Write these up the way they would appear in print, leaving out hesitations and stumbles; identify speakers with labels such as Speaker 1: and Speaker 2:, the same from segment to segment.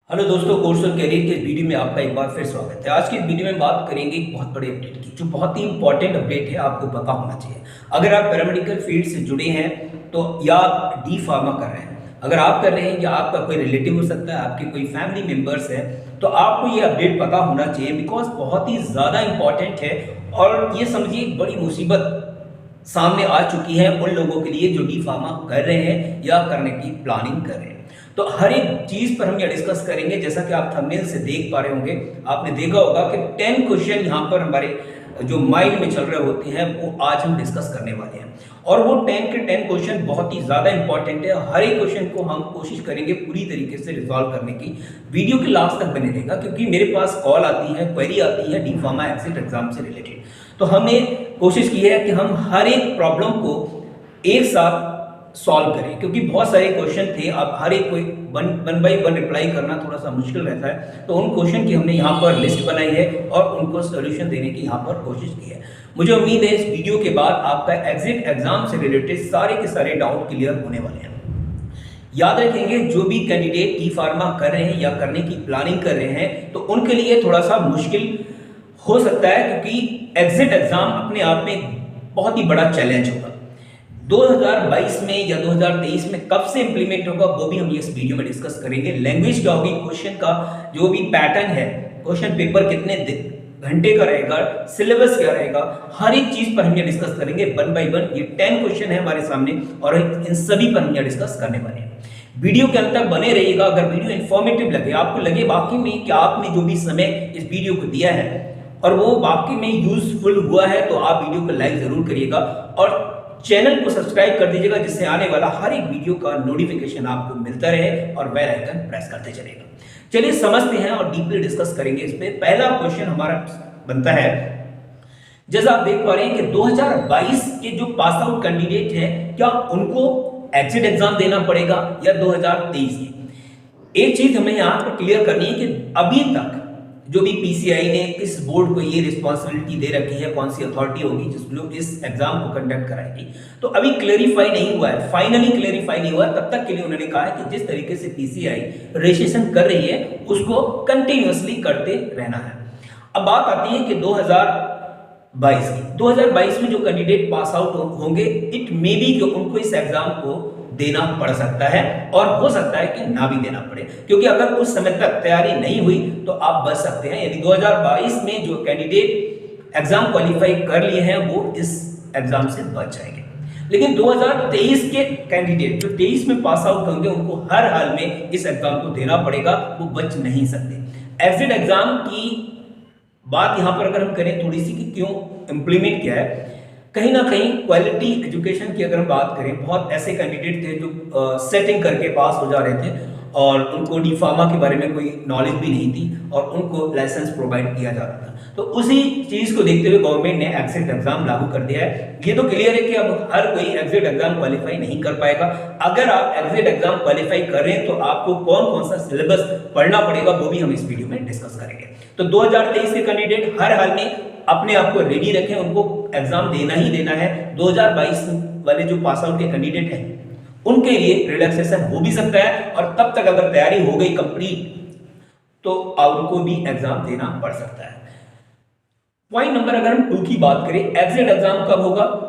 Speaker 1: Hello दोस्तों, course और career के इस वीडियो में आपका एक बार फिर स्वागत है। आज की इस वीडियो में बात करेंगे एक बहुत बड़े अपडेट की, जो बहुत ही इंपॉर्टेंट अपडेट है, आपको पता होना चाहिए। अगर आप पैरामेडिकल फील्ड से जुड़े हैं तो या आप डी फार्मा कर रहे हैं, अगर आप कर रहे हैं या आपका कोई रिलेटिव हो सकता है, आपके कोई फैमिली मेंबर्स हैं, तो आपको ये अपडेट पता होना चाहिए, बिकॉज बहुत ही ज़्यादा इंपॉर्टेंट है। और ये समझिए एक बड़ी मुसीबत सामने आ चुकी है उन लोगों के लिए जो डी फार्मा कर रहे हैं या करने की प्लानिंग कर रहे हैं। तो हर एक चीज पर हम ये डिस्कस करेंगे। जैसा कि आप थंबनेल से देख पा रहे होंगे, आपने देखा होगा कि 10 क्वेश्चन यहाँ पर हमारे जो माइंड में चल रहे होते हैं वो आज हम डिस्कस करने वाले हैं। और वो 10 के 10 क्वेश्चन बहुत ही ज्यादा इंपॉर्टेंट है। हर एक क्वेश्चन को हम कोशिश करेंगे पूरी तरीके से रिजॉल्व करने की। वीडियो के लास्ट तक बने रहेगा, क्योंकि मेरे पास कॉल आती है, क्वेरी आती है डी फार्मा एग्जिट एग्जाम से रिलेटेड। तो हमने कोशिश की है कि हम हर एक प्रॉब्लम को एक साथ सॉल्व करें, क्योंकि बहुत सारे क्वेश्चन थे। अब हर एक कोई वन बाई वन रिप्लाई करना थोड़ा सा मुश्किल रहता है, तो उन क्वेश्चन की हमने यहाँ पर लिस्ट बनाई है और उनको सोल्यूशन देने की यहाँ पर कोशिश की है। मुझे उम्मीद है इस वीडियो के बाद आपका एग्जिट एग्जाम से रिलेटेड सारे के सारे डाउट क्लियर होने वाले हैं। याद रखेंगे, जो भी कैंडिडेट ई फार्मा कर रहे हैं या करने की प्लानिंग कर रहे हैं, तो उनके लिए थोड़ा सा मुश्किल हो सकता है, क्योंकि एग्जिट एग्जाम अपने आप में बहुत ही बड़ा चैलेंज होगा। 2022 में या 2023 में कब से इंप्लीमेंट होगा वो भी हम इस वीडियो में डिस्कस करेंगे। लैंग्वेज क्या होगी, क्वेश्चन का जो भी पैटर्न है, क्वेश्चन पेपर कितने घंटे का रहेगा, सिलेबस क्या रहेगा, हर एक चीज पर हम ये डिस्कस करेंगे वन बाय वन। ये 10 क्वेश्चन है हमारे सामने और इन सभी पर हम ये डिस्कस करने वाले हैं। वीडियो के अंत तक बने रहिएगा। अगर वीडियो इंफॉर्मेटिव लगे, आपको लगे वाकई में कि आपने जो भी समय इस वीडियो को दिया है और वो वाकई में यूजफुल हुआ है, तो आप वीडियो को लाइक जरूर करिएगा और चैनल को सब्सक्राइब कर दीजिएगा, जिससे आने वाला हर एक वीडियो का नोटिफिकेशन आपको मिलता रहे और बेल आइकन प्रेस करते चलेगा। चलिए समझते हैं और डीपली डिस्कस करेंगे इस पे। पहला क्वेश्चन हमारा बनता है, जैसा आप देख पा रहे हैं कि 2022 के जो पास आउट कैंडिडेट हैं, क्या उनको एग्जिट एग्जाम देना पड़ेगा या 2023 के? एक चीज हमें यहाँ पर क्लियर करनी है कि अभी तक जो भी पीसीआई ने किस बोर्ड को ये रिस्पॉन्सिबिलिटी दे रखी है, कौन सी अथॉरिटी होगी जिस लोग इस एग्जाम को कंडक्ट कराएगी, तो अभी क्लेरिफाई नहीं हुआ है, फाइनली क्लेरिफाई नहीं हुआ। तब तक के लिए उन्होंने कहा है कि जिस तरीके से पीसीआई रजिस्ट्रेशन कर रही है उसको कंटिन्यूअसली करते रहना है। अब बात आती है कि 2022 की, 2022 में जो कैंडिडेट पास आउट होंगे, इट मे बी कि उनको इस एग्जाम को देना पड़ सकता है और हो सकता है कि ना भी देना पड़े, क्योंकि अगर उस समय तक तैयारी नहीं हुई तो आप बच सकते हैं। यदि 2022 में जो कैंडिडेट एग्जाम क्वालिफाई कर लिए हैं वो इस एग्जाम से बच जाएंगे, लेकिन 2023 के कैंडिडेट जो 23 में पास आउट होंगे उनको हर हाल में इस एग्जाम को देना पड़ेगा, वो बच नहीं सकते। एग्जिट एग्जाम की बात यहां पर अगर हम करें थोड़ी सी कि क्यों इंप्लीमेंट किया है, कहीं ना कहीं क्वालिटी एजुकेशन की अगर हम बात करें, बहुत ऐसे कैंडिडेट थे जो सेटिंग करके पास हो जा रहे थे और उनको डी फार्मा के बारे में कोई नॉलेज भी नहीं थी और उनको लाइसेंस प्रोवाइड किया जा रहा था। तो उसी चीज को देखते हुए गवर्नमेंट ने एग्जिट एग्जाम लागू कर दिया है। ये तो क्लियर है कि अब हर कोई एग्जिट एग्जाम क्वालिफाई नहीं कर पाएगा। अगर आप एग्जिट एग्जाम क्वालिफाई कर रहे हैं तो आपको कौन कौन सा सिलेबस पढ़ना पड़ेगा वो भी हम इस वीडियो में डिस्कस करेंगे। तो 2023 के कैंडिडेट हर हाल में अपने आप को रेडी रखें, उनको एग्जाम देना ही देना है। 2022 वाले जो पास आउट के कैंडिडेट हैं उनके लिए रिलैक्सेशन हो भी सकता है और तब तक अगर तैयारी हो गई कंप्लीट तो उनको भी एग्जाम देना पड़ सकता है। पॉइंट नंबर अगर हम 2 की बात करें, एग्जिट एग्जाम कब होगा,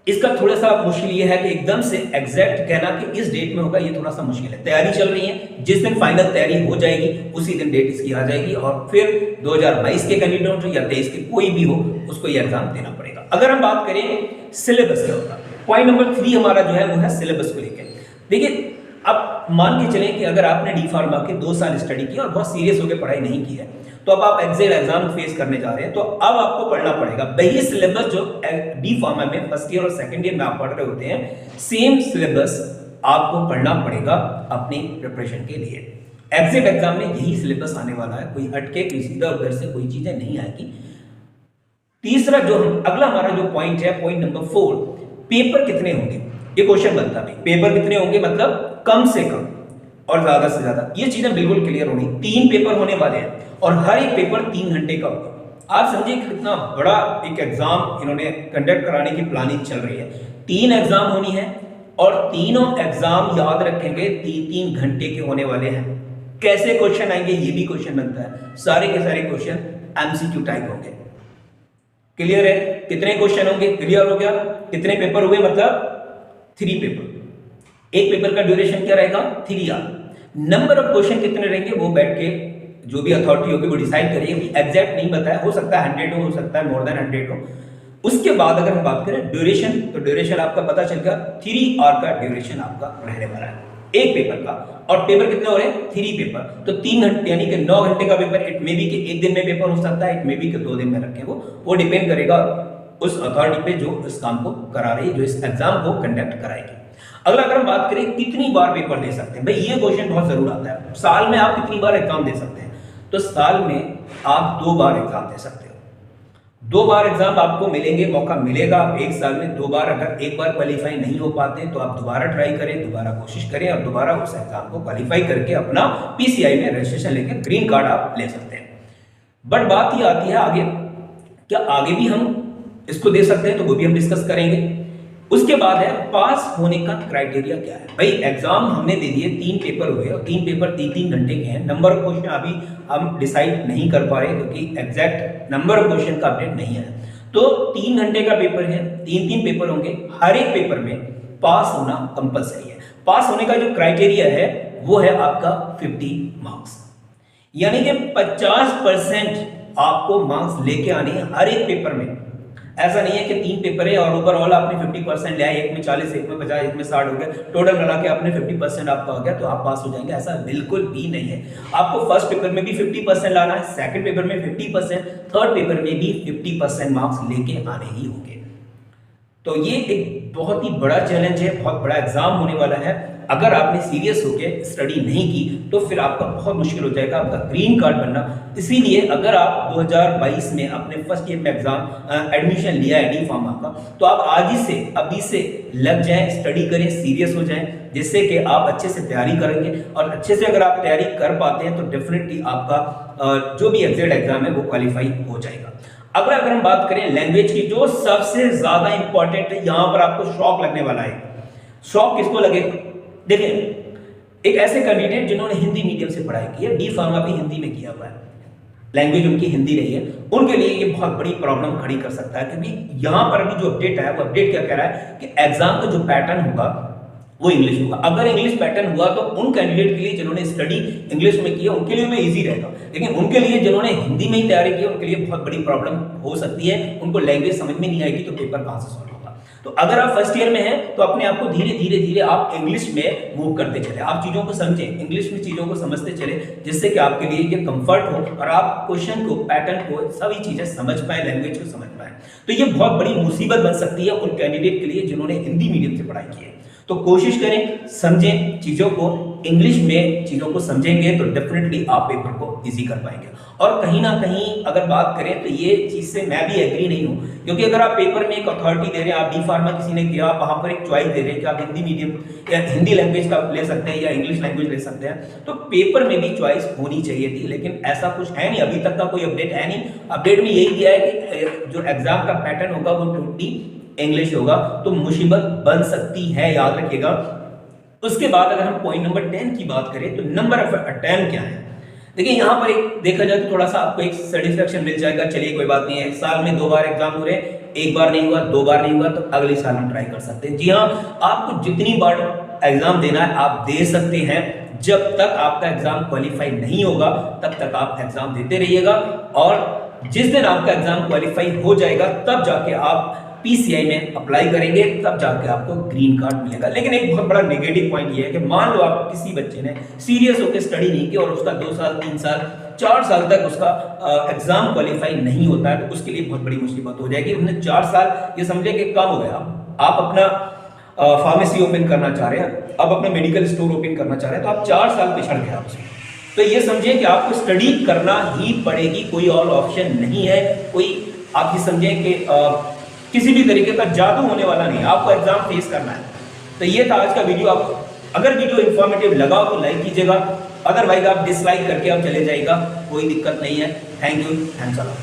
Speaker 1: इसका थोड़ा सा मुश्किल ये है कि एकदम से एग्जैक्ट कहना कि इस डेट में होगा, ये थोड़ा सा मुश्किल है। तैयारी चल रही है, जिस दिन फाइनल तैयारी हो जाएगी उसी दिन डेट इसकी आ जाएगी और फिर 2022 के कैंडिडेट हो या 23 के कोई भी हो उसको ये एग्जाम देना पड़ेगा। अगर हम बात करें सिलेबस क्या होगा, पॉइंट नंबर 3 हमारा जो है वो है सिलेबस को लेकर। देखिए, अब मान के चलें कि अगर आपने डी फार्मा के 2 साल स्टडी की और बहुत सीरियस होकर पढ़ाई नहीं की है, तो अब आप एग्जिट एग्जाम फेस करने जा रहे हैं, तो अब आपको पढ़ना पड़ेगा वही सिलेबस जो डी फार्मा में फर्स्ट ईयर और सेकंड ईयर में आप पढ़ रहे होते हैं, सेम सिलेबस आपको पढ़ना पड़ेगा अपनी प्रिपरेशन के लिए। एग्जिट एग्जाम में यही सिलेबस आने वाला है, कोई हटके कोई सीधा उधर से कोई चीजें नहीं आएगी। तीसरा जो अगला हमारा जो पॉइंट है, पॉइंट नंबर 4, पेपर कितने होंगे, ये क्वेश्चन बनता है। पेपर कितने होंगे मतलब कम से कम और ज्यादा से ज्यादा, ये चीजें बिल्कुल क्लियर होनी। 3 पेपर होने वाले हैं और हर एक पेपर 3 घंटे का होगा। आप समझिए कितना बड़ा एक एग्जाम इन्होंने कंडक्ट कराने की प्लानिंग चल रही है। 3 एग्जाम होनी है और तीनों एग्जाम याद रखेंगे 3-3 घंटे के होने वाले हैं। कैसे क्वेश्चन आएंगे ये भी क्वेश्चन बनता है। सारे के सारे क्वेश्चन एमसीक्यू टाइप होंगे। क्लियर है? कितने क्वेश्चन होंगे? क्लियर हो गया? कितने पेपर हुए? मतलब 3 पेपर। एक पेपर का ड्यूरेशन क्या रहेगा? 3 आवर। नंबर ऑफ क्वेश्चन कितने रहेंगे वो बैठ के जो भी अथॉरिटी होगी वो डिसाइड करेगी। एग्जैक्ट नहीं बताया, हो सकता है 100 हो सकता है मोर देन 100 हो। उसके बाद अगर हम बात करें ड्यूरेशन, तो ड्यूरेशन आपका पता चल गया 3 आवर का ड्यूरेशन आपका रहने वाला है एक पेपर का। और पेपर कितने हो रहे हैं? 3 पेपर, तो 3 घंटे यानी कि 9 घंटे का पेपर। इट मे बी कि एक दिन में पेपर हो सकता है, इट मे बी कि 2 दिन में रखें। वो डिपेंड करेगा उस अथॉरिटी पे जो इस काम को करा रही है, जो इस एग्जाम को कंडक्ट कराएगी। अगला अगर हम बात करें कितनी बार पेपर दे सकते हैं, भाई ये क्वेश्चन बहुत जरूर आता है। साल में आप कितनी बार एग्जाम दे सकते हैं? तो साल में आप 2 बार एग्जाम दे सकते हो। 2 बार एग्जाम आपको मिलेंगे, मौका मिलेगा। आप एक साल में 2 बार, अगर एक बार क्वालिफाई नहीं हो पाते तो आप दोबारा ट्राई करें, दोबारा कोशिश करें और दोबारा उस एग्जाम को क्वालिफाई करके अपना पीसीआई में रजिस्ट्रेशन लेकर ग्रीन कार्ड आप ले सकते हैं। बट बात ये आती है आगे, क्या आगे भी हम इसको दे सकते हैं? तो वो भी हम डिस्कस करेंगे। उसके बाद है पास होने का क्राइटेरिया क्या है। भाई एग्जाम हमने दे दिए, 3 पेपर हुए और 3 पेपर 3-3 घंटे के हैं। नंबर ऑफ क्वेश्चन अभी हम डिसाइड नहीं कर पा रहे क्योंकि एग्जैक्ट नंबर ऑफ क्वेश्चन का अपडेट नहीं है। तो 3 घंटे का पेपर है, 3-3 पेपर होंगे। हर एक पेपर में पास होना कंपलसरी है। पास होने का जो क्राइटेरिया है वो है आपका 50 मार्क्स, यानी कि 50% आपको मार्क्स लेके आने हैं हर एक पेपर में। ऐसा नहीं है कि 3 पेपर है और ओवरऑल आपने 50% लिया, एक में 40, एक में 50, एक में 60 हो गया, टोटल मिला के आपने 50% आपका हो गया तो आप पास हो जाएंगे। ऐसा बिल्कुल भी नहीं है। आपको फर्स्ट पेपर में भी 50% लाना है, सेकंड पेपर में 50%, थर्ड पेपर में भी 50% मार्क्स लेके आने ही होंगे। तो ये एक बहुत ही बड़ा चैलेंज है, बहुत बड़ा एग्जाम होने वाला है। अगर आपने सीरियस होकर स्टडी नहीं की तो फिर आपका बहुत मुश्किल हो जाएगा आपका ग्रीन कार्ड बनना। इसीलिए अगर आप 2022 में अपने फर्स्ट ईयर में एग्जाम एडमिशन लिया है डी फार्मा का, तो आप आज ही से अभी से लग जाएं, स्टडी करें, सीरियस हो जाएं, जिससे कि आप अच्छे से तैयारी करेंगे। और अच्छे से अगर आप तैयारी कर पाते हैं तो डेफिनेटली आपका जो भी एग्जैक्ट एग्जाम है वो क्वालिफाई हो जाएगा। अगर हम बात करें लैंग्वेज की, जो सबसे ज्यादा इंपॉर्टेंट है, यहां पर आपको शॉक लगने वाला है। शॉक किसको लगे? देखिए, एक ऐसे कैंडिडेट जिन्होंने हिंदी मीडियम से पढ़ाई की है, डी फार्मा भी हिंदी में किया हुआ है, लैंग्वेज उनकी हिंदी रही है, उनके लिए ये बहुत बड़ी प्रॉब्लम खड़ी कर सकता है। क्योंकि यहां पर अभी जो अपडेट है वो अपडेट क्या कह रहा है कि एग्जाम का जो पैटर्न होगा वो इंग्लिश होगा। अगर इंग्लिश पैटर्न हुआ तो उन कैंडिडेट के लिए जिन्होंने स्टडी इंग्लिश में की है उनके लिए भी इजी रहेगा, लेकिन उनके लिए जिन्होंने हिंदी में ही तैयारी की है उनके लिए बहुत बड़ी प्रॉब्लम हो सकती है। उनको लैंग्वेज समझ में नहीं आएगी तो पेपर कहां से सॉल्व होगा। तो अगर आप फर्स्ट ईयर में हैं तो अपने आप को धीरे धीरे आप इंग्लिश में मूव करते चले, आप चीजों को समझें, इंग्लिश में चीजों को समझते चले, जिससे कि आपके लिए ये कंफर्ट हो और आप क्वेश्चन को, पैटर्न को, सभी चीजें समझ पाए, लैंग्वेज को समझ पाए। तो ये बहुत बड़ी मुसीबत बन सकती है उन कैंडिडेट के लिए जिन्होंने हिंदी मीडियम से पढ़ाई की है। तो कोशिश करें, समझें चीजों को, इंग्लिश में चीजों को समझेंगे तो डेफिनेटली आप पेपर को इजी कर पाएंगे। और कहीं ना कहीं अगर बात करें तो ये चीज से मैं भी एग्री नहीं हूं, क्योंकि अगर आप पेपर में एक अथॉरिटी दे रहे हैं, आप डी फार्मा किसी ने किया, आप वहां पर एक चॉइस दे रहे हैं कि आप हिंदी मीडियम या हिंदी लैंग्वेज का ले सकते हैं या इंग्लिश लैंग्वेज ले सकते हैं, तो पेपर में भी चॉइस होनी चाहिए थी। लेकिन ऐसा कुछ है नहीं, अभी तक का कोई अपडेट है नहीं। अपडेट में यही दिया है कि जो एग्जाम का पैटर्न होगा वो टोटली इंग्लिश होगा, तो मुसीबत बन सकती है, याद रखिएगा। उसके बाद अगर हम पॉइंट नंबर 10 की बात करें तो नंबर ऑफ अटेम्प्ट क्या है। देखिए यहाँ पर एक देखा जाए तो थोड़ा सा आपको एक सेटिस्फेक्शन मिल जाएगा, चलिए कोई बात नहीं है, एक साल में 2 बार एग्जाम हो रहे, एक बार नहीं हुआ, 2 बार नहीं हुआ तो अगले साल हम ट्राई कर सकते हैं। जी हाँ, आपको जितनी बार एग्जाम देना है आप दे सकते हैं। जब तक आपका एग्जाम क्वालिफाई नहीं होगा तब तक आप एग्जाम देते रहिएगा, और जिस दिन आपका एग्जाम क्वालिफाई हो जाएगा तब जाके आप पीसीआई में अप्लाई करेंगे, तब जाके आपको ग्रीन कार्ड मिलेगा। लेकिन एक बहुत बड़ा नेगेटिव पॉइंट ये है कि मान लो आप किसी बच्चे ने सीरियस होकर स्टडी नहीं की और उसका 2 साल 3 साल 4 साल तक उसका एग्जाम क्वालिफाई नहीं होता है, तो उसके लिए बहुत बड़ी मुसीबत हो जाएगी। उसने 4 साल ये समझे कि कम हो गया, आप अपना फार्मेसी ओपन करना चाह रहे हैं, आप अपना मेडिकल स्टोर ओपन करना चाह रहे हैं, तो आप 4 साल पिछड़ गए आपसे। तो ये समझिए कि आपको स्टडी करना ही पड़ेगी, कोई और ऑप्शन नहीं है। कोई आप ये समझें कि किसी भी तरीके का जादू होने वाला नहीं है, आपको एग्जाम फेस करना है। तो ये था आज का वीडियो। आपको अगर वीडियो इंफॉर्मेटिव लगा तो लाइक कीजिएगा, अदरवाइज आप डिसलाइक करके आप चले जाइएगा, कोई दिक्कत नहीं है। Thank you, thanks a lot.